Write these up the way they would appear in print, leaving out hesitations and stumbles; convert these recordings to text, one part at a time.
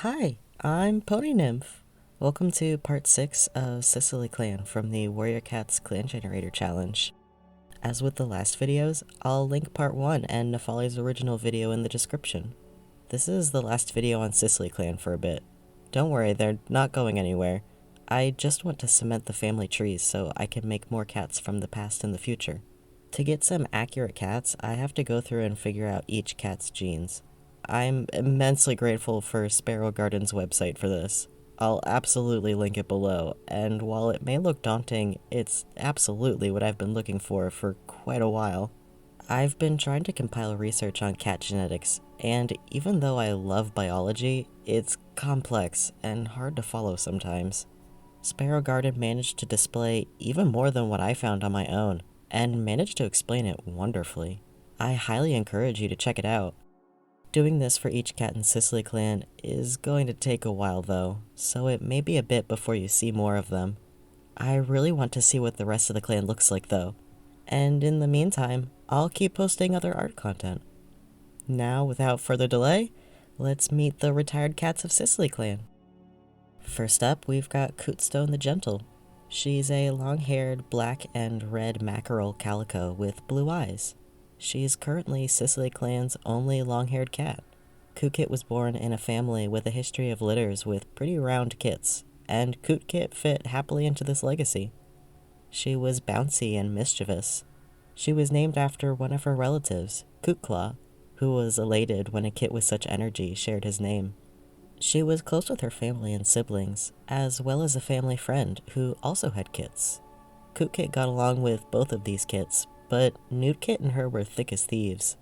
Hi, I'm Pony Nymph. Welcome to part 6 of Cicelyclan from the Warrior Cats Clan Generator Challenge. As with the last videos, I'll link part 1 and Nefali's original video in the description. This is the last video on Cicelyclan for a bit. Don't worry, they're not going anywhere. I just want to cement the family trees so I can make more cats from the past and the future. To get some accurate cats, I have to go through and figure out each cat's genes. I'm immensely grateful for Sparrow Garden's website for this. I'll absolutely link it below, and while it may look daunting, it's absolutely what I've been looking for quite a while. I've been trying to compile research on cat genetics, and even though I love biology, it's complex and hard to follow sometimes. Sparrow Garden managed to display even more than what I found on my own, and managed to explain it wonderfully. I highly encourage you to check it out. Doing this for each cat in Cicelyclan is going to take a while though, so it may be a bit before you see more of them. I really want to see what the rest of the clan looks like though, and in the meantime, I'll keep posting other art content. Now, without further delay, let's meet the retired cats of Cicelyclan. First up, we've got Cootstone the Gentle. She's a long-haired black and red mackerel calico with blue eyes. She's currently Cicelyclan's only long-haired cat. Cootkit was born in a family with a history of litters with pretty round kits, and Cootkit fit happily into this legacy. She was bouncy and mischievous. She was named after one of her relatives, Cootclaw, who was elated when a kit with such energy shared his name. She was close with her family and siblings, as well as a family friend who also had kits. Cootkit got along with both of these kits, but Newtkit and her were thick as thieves.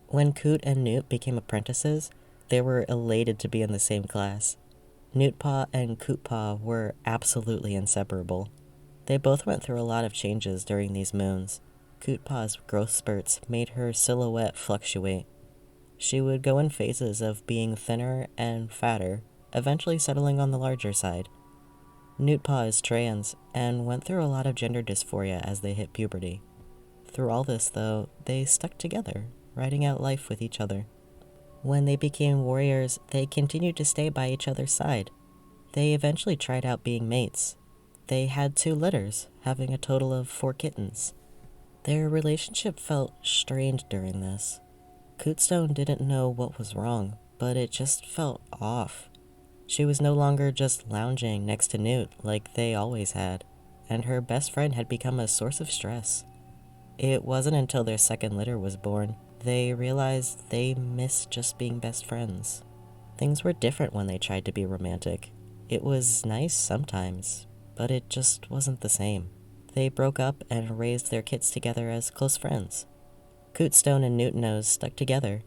When Coot and Newt became apprentices, they were elated to be in the same class. Newtpaw and Cootpaw were absolutely inseparable. They both went through a lot of changes during these moons. Cootpaw's growth spurts made her silhouette fluctuate. She would go in phases of being thinner and fatter, eventually settling on the larger side. Newtpaw is trans, and went through a lot of gender dysphoria as they hit puberty. Through all this, though, they stuck together, riding out life with each other. When they became warriors, they continued to stay by each other's side. They eventually tried out being mates. They had 2 litters, having a total of 4 kittens. Their relationship felt strained during this. Cootstone didn't know what was wrong, but it just felt off. She was no longer just lounging next to Newt like they always had, and her best friend had become a source of stress. It wasn't until their second litter was born they realized they missed just being best friends. Things were different when they tried to be romantic. It was nice sometimes, but it just wasn't the same. They broke up and raised their kits together as close friends. Cootstone and Newtnose stuck together.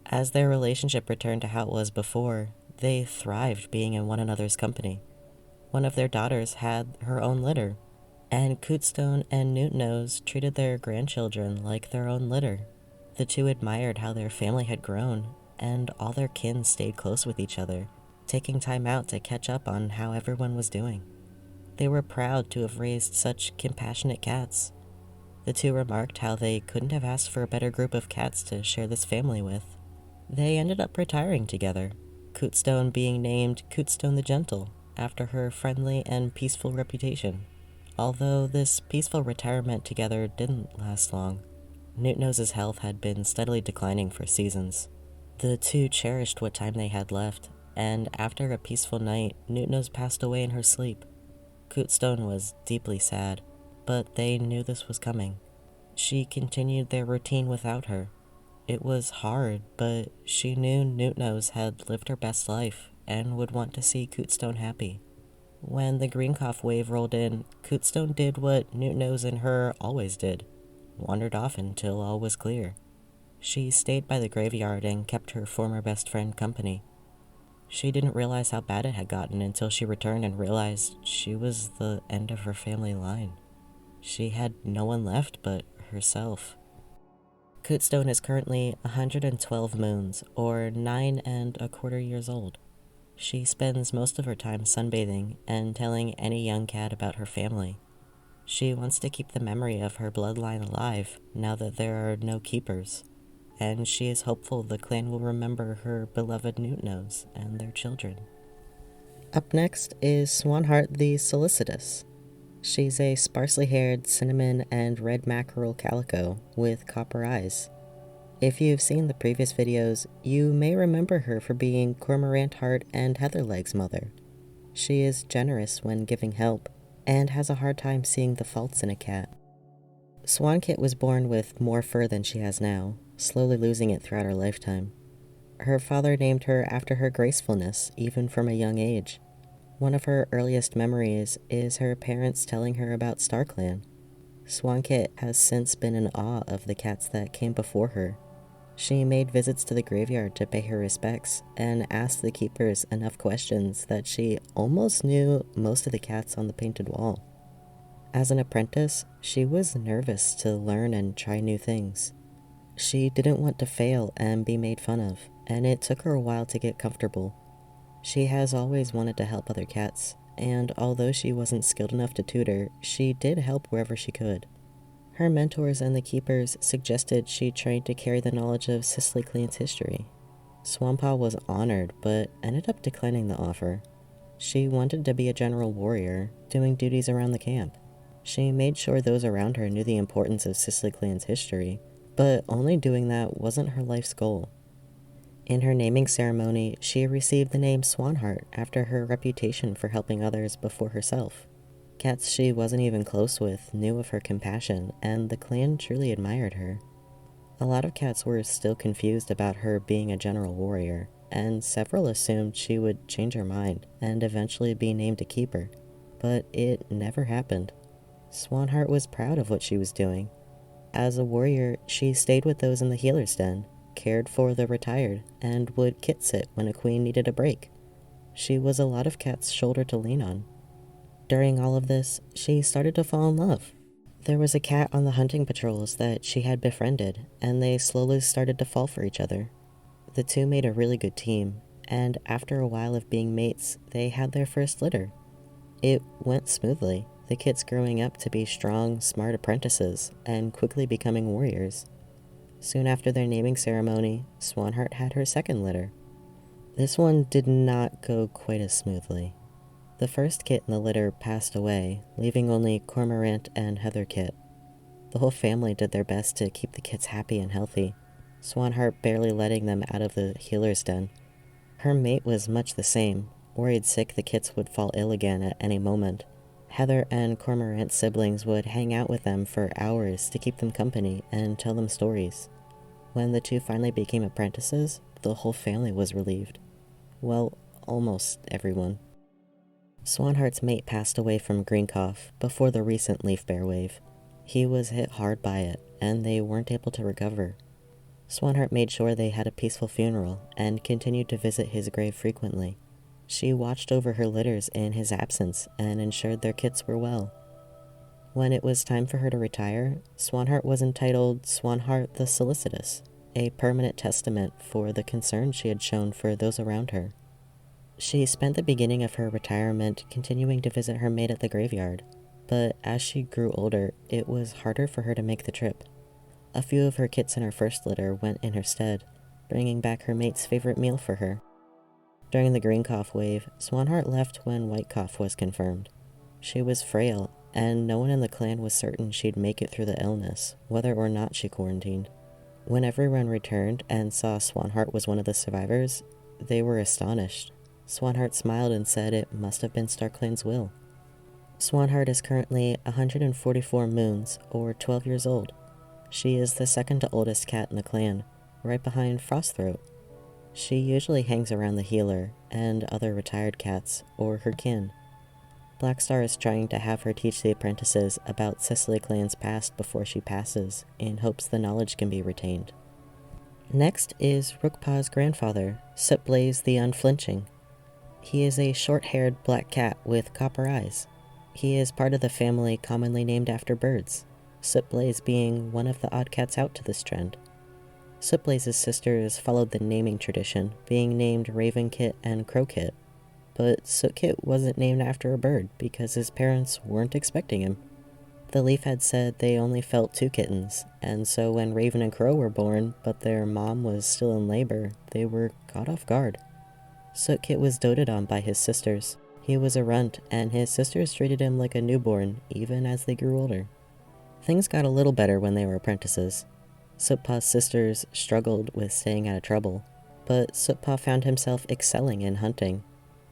As their relationship returned to how it was before, they thrived being in one another's company. One of their daughters had her own litter, and Cootstone and Newtnose treated their grandchildren like their own litter. The two admired how their family had grown, and all their kin stayed close with each other, taking time out to catch up on how everyone was doing. They were proud to have raised such compassionate cats. The two remarked how they couldn't have asked for a better group of cats to share this family with. They ended up retiring together, Cootstone being named Cootstone the Gentle, after her friendly and peaceful reputation. Although this peaceful retirement together didn't last long. Newtnose's health had been steadily declining for seasons. The two cherished what time they had left, and after a peaceful night, Newtnose passed away in her sleep. Cootstone was deeply sad, but they knew this was coming. She continued their routine without her. It was hard, but she knew Newtnose had lived her best life and would want to see Cootstone happy. When the Greencough wave rolled in, Cootstone did what Newtnose and her always did, wandered off until all was clear. She stayed by the graveyard and kept her former best friend company. She didn't realize how bad it had gotten until she returned and realized she was the end of her family line. She had no one left but herself. Cootstone is currently 112 moons, or 9¼ years old. She spends most of her time sunbathing and telling any young cat about her family. She wants to keep the memory of her bloodline alive now that there are no keepers, and she is hopeful the clan will remember her beloved Newt-Nose and their children. Up next is Swanheart the Solicitous. She's a sparsely haired cinnamon and red mackerel calico with copper eyes. If you've seen the previous videos, you may remember her for being Cormorant Heart and Heatherleg's mother. She is generous when giving help, and has a hard time seeing the faults in a cat. Swankit was born with more fur than she has now, slowly losing it throughout her lifetime. Her father named her after her gracefulness, even from a young age. One of her earliest memories is her parents telling her about StarClan. Swankit has since been in awe of the cats that came before her. She made visits to the graveyard to pay her respects, and asked the keepers enough questions that she almost knew most of the cats on the painted wall. As an apprentice, she was nervous to learn and try new things. She didn't want to fail and be made fun of, and it took her a while to get comfortable. She has always wanted to help other cats, and although she wasn't skilled enough to tutor, she did help wherever she could. Her mentors and the keepers suggested she tried to carry the knowledge of Cicelyclan's history. Swampaw was honored, but ended up declining the offer. She wanted to be a general warrior, doing duties around the camp. She made sure those around her knew the importance of Cicelyclan's history, but only doing that wasn't her life's goal. In her naming ceremony, she received the name Swanheart after her reputation for helping others before herself. Cats she wasn't even close with knew of her compassion, and the clan truly admired her. A lot of cats were still confused about her being a general warrior, and several assumed she would change her mind and eventually be named a keeper, but it never happened. Swanheart was proud of what she was doing. As a warrior, she stayed with those in the healer's den, cared for the retired, and would kit sit when a queen needed a break. She was a lot of cats' shoulder to lean on. During all of this, she started to fall in love. There was a cat on the hunting patrols that she had befriended, and they slowly started to fall for each other. The two made a really good team, and after a while of being mates, they had their first litter. It went smoothly, the kits growing up to be strong, smart apprentices, and quickly becoming warriors. Soon after their naming ceremony, Swanheart had her second litter. This one did not go quite as smoothly. The first kit in the litter passed away, leaving only Cormorant and Heatherkit. The whole family did their best to keep the kits happy and healthy, Swanheart barely letting them out of the healer's den. Her mate was much the same, worried sick the kits would fall ill again at any moment. Heather and Cormorant's siblings would hang out with them for hours to keep them company and tell them stories. When the two finally became apprentices, the whole family was relieved. Well, almost everyone. Swanheart's mate passed away from green cough before the recent leaf bear wave. He was hit hard by it, and they weren't able to recover. Swanheart made sure they had a peaceful funeral, and continued to visit his grave frequently. She watched over her litters in his absence, and ensured their kits were well. When it was time for her to retire, Swanheart was entitled Swanheart the Solicitous, a permanent testament for the concern she had shown for those around her. She spent the beginning of her retirement continuing to visit her mate at the graveyard, but as she grew older, it was harder for her to make the trip. A few of her kits in her first litter went in her stead, bringing back her mate's favorite meal for her. During the green cough wave, Swanheart left when white cough was confirmed. She was frail, and no one in the clan was certain she'd make it through the illness, whether or not she quarantined. When everyone returned and saw Swanheart was one of the survivors, they were astonished. Swanheart smiled and said it must have been StarClan's will. Swanheart is currently 144 moons, or 12 years old. She is the second to oldest cat in the clan, right behind Frostthroat. She usually hangs around the healer and other retired cats, or her kin. Blackstar is trying to have her teach the apprentices about Cicelyclan's past before she passes, in hopes the knowledge can be retained. Next is Rookpaw's grandfather, Sootblaze the Unflinching. He is a short-haired black cat with copper eyes. He is part of the family commonly named after birds, Sootblaze being one of the odd cats out to this trend. Sootblaze's sisters followed the naming tradition, being named Ravenkit and Crowkit, but Sootkit wasn't named after a bird because his parents weren't expecting him. The leaf had said they only felt 2 kittens, and so when Raven and Crow were born, but their mom was still in labor, they were caught off guard. Sootkit was doted on by his sisters. He was a runt, and his sisters treated him like a newborn, even as they grew older. Things got a little better when they were apprentices. Sootpaw's sisters struggled with staying out of trouble, but Sootpaw found himself excelling in hunting.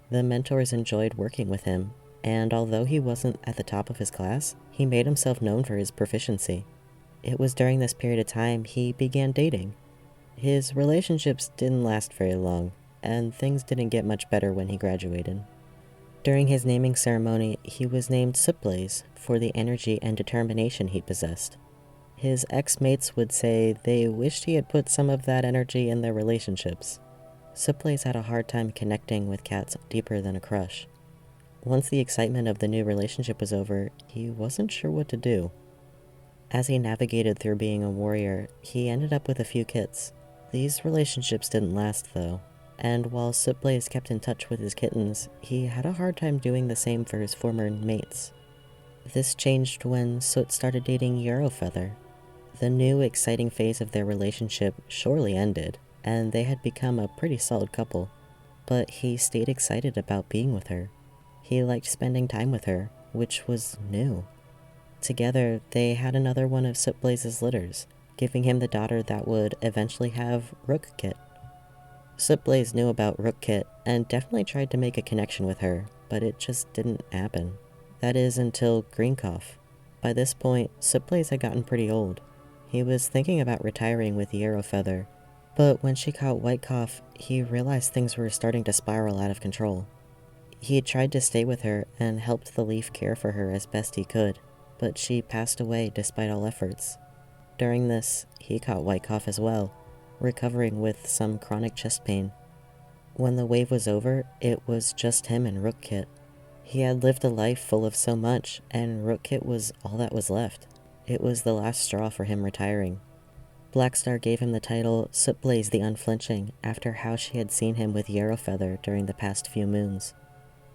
The mentors enjoyed working with him, and although he wasn't at the top of his class, he made himself known for his proficiency. It was during this period of time he began dating. His relationships didn't last very long, and things didn't get much better when he graduated. During his naming ceremony, he was named Sootblaze for the energy and determination he possessed. His ex-mates would say they wished he had put some of that energy in their relationships. Sootblaze had a hard time connecting with cats deeper than a crush. Once the excitement of the new relationship was over, he wasn't sure what to do. As he navigated through being a warrior, he ended up with a few kits. These relationships didn't last, though, and while Sootblaze kept in touch with his kittens, he had a hard time doing the same for his former mates. This changed when Soot started dating Eurofeather. The new, exciting phase of their relationship surely ended, and they had become a pretty solid couple, but he stayed excited about being with her. He liked spending time with her, which was new. Together, they had another one of Sootblaze's litters, giving him the daughter that would eventually have Rookkit. Sootblaze knew about Rookkit and definitely tried to make a connection with her, but it just didn't happen. That is, until Greencough. By this point, Sootblaze had gotten pretty old. He was thinking about retiring with Eurofeather, but when she caught Whitecough, he realized things were starting to spiral out of control. He had tried to stay with her and helped the leaf care for her as best he could, but she passed away despite all efforts. During this, he caught Whitecough as well, recovering with some chronic chest pain. When the wave was over, it was just him and Rookkit. He had lived a life full of so much, and Rookkit was all that was left. It was the last straw for him retiring. Blackstar gave him the title Sootblaze the Unflinching after how she had seen him with Eurofeather during the past few moons.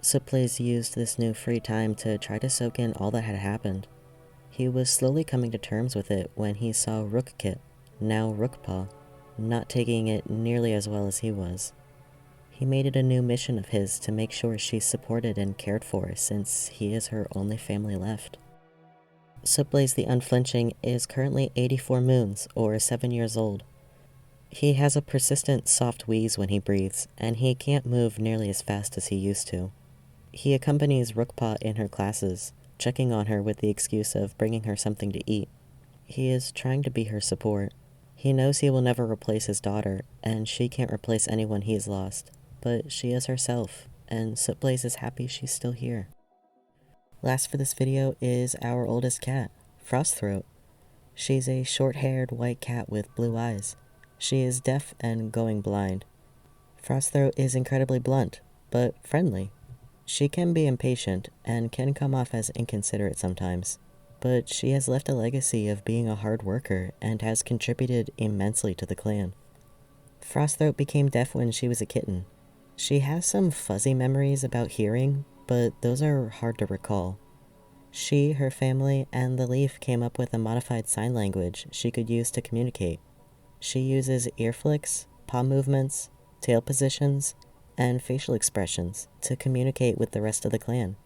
Sootblaze used this new free time to try to soak in all that had happened. He was slowly coming to terms with it when he saw Rookkit, now Rookpaw, not taking it nearly as well as he was. He made it a new mission of his to make sure she's supported and cared for since he is her only family left. Sootblaze the Unflinching is currently 84 moons, or 7 years old. He has a persistent soft wheeze when he breathes, and he can't move nearly as fast as he used to. He accompanies Rookpaw in her classes, checking on her with the excuse of bringing her something to eat. He is trying to be her support. He knows he will never replace his daughter, and she can't replace anyone he has lost, but she is herself, and Sootblaze is happy she's still here. Last for this video is our oldest cat, Frostthroat. She's a short-haired white cat with blue eyes. She is deaf and going blind. Frostthroat is incredibly blunt, but friendly. She can be impatient and can come off as inconsiderate sometimes, but she has left a legacy of being a hard worker and has contributed immensely to the clan. Frostthroat became deaf when she was a kitten. She has some fuzzy memories about hearing, but those are hard to recall. She, her family, and the leaf came up with a modified sign language she could use to communicate. She uses ear flicks, paw movements, tail positions, and facial expressions to communicate with the rest of the clan.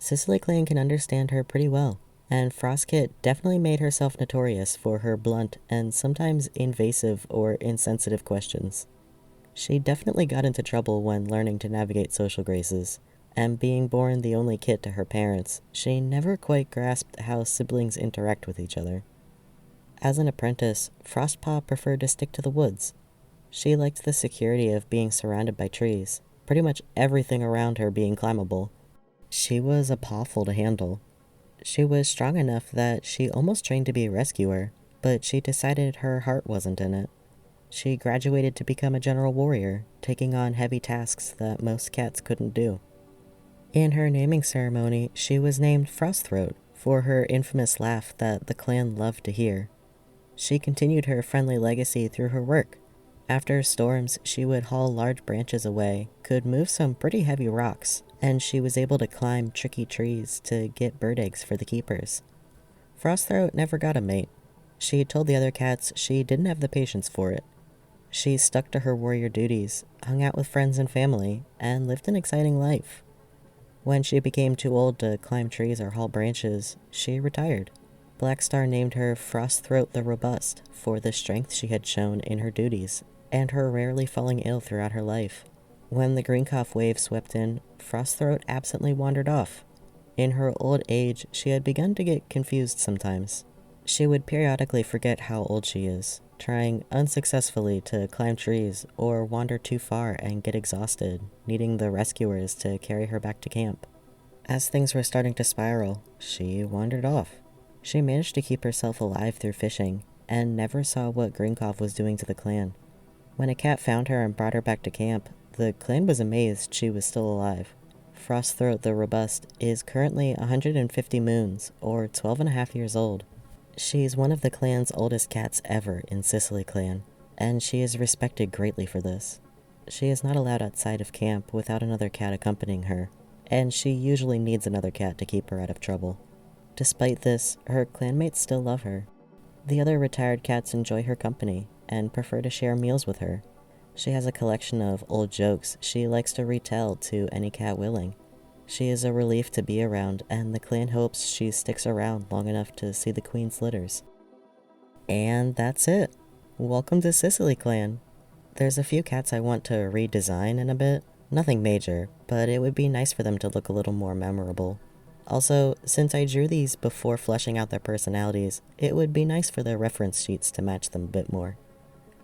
Cicelyclan can understand her pretty well, and Frostkit definitely made herself notorious for her blunt and sometimes invasive or insensitive questions. She definitely got into trouble when learning to navigate social graces, and being born the only kid to her parents, she never quite grasped how siblings interact with each other. As an apprentice, Frostpaw preferred to stick to the woods. She liked the security of being surrounded by trees, pretty much everything around her being climbable. She was a pawful to handle. She was strong enough that she almost trained to be a rescuer, but she decided her heart wasn't in it. She graduated to become a general warrior, taking on heavy tasks that most cats couldn't do. In her naming ceremony, she was named Frostthroat for her infamous laugh that the clan loved to hear. She continued her friendly legacy through her work. After storms, she would haul large branches away, could move some pretty heavy rocks, and she was able to climb tricky trees to get bird eggs for the keepers. Frostthroat never got a mate. She told the other cats she didn't have the patience for it. She stuck to her warrior duties, hung out with friends and family, and lived an exciting life. When she became too old to climb trees or haul branches, she retired. Blackstar named her Frostthroat the Robust for the strength she had shown in her duties, and her rarely falling ill throughout her life. When the green cough wave swept in, Frostthroat absently wandered off. In her old age, she had begun to get confused sometimes. She would periodically forget how old she is, trying unsuccessfully to climb trees or wander too far and get exhausted, needing the rescuers to carry her back to camp. As things were starting to spiral, she wandered off. She managed to keep herself alive through fishing, and never saw what Greencough was doing to the clan. When a cat found her and brought her back to camp, the clan was amazed she was still alive. Frostthroat the Robust is currently 150 moons, or 12 and a half years old. She's one of the clan's oldest cats ever in Cicelyclan, and she is respected greatly for this. She is not allowed outside of camp without another cat accompanying her, and she usually needs another cat to keep her out of trouble. Despite this, her clanmates still love her. The other retired cats enjoy her company and prefer to share meals with her. She has a collection of old jokes she likes to retell to any cat willing. She is a relief to be around, and the clan hopes she sticks around long enough to see the queen's litters. And that's it. Welcome to Cicelyclan. There's a few cats I want to redesign in a bit. Nothing major, but it would be nice for them to look a little more memorable. Also, since I drew these before fleshing out their personalities, it would be nice for their reference sheets to match them a bit more.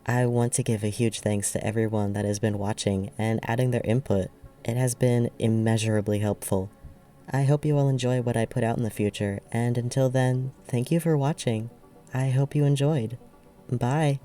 I want to give a huge thanks to everyone that has been watching and adding their input. It has been immeasurably helpful. I hope you all enjoy what I put out in the future, and until then, thank you for watching. I hope you enjoyed. Bye!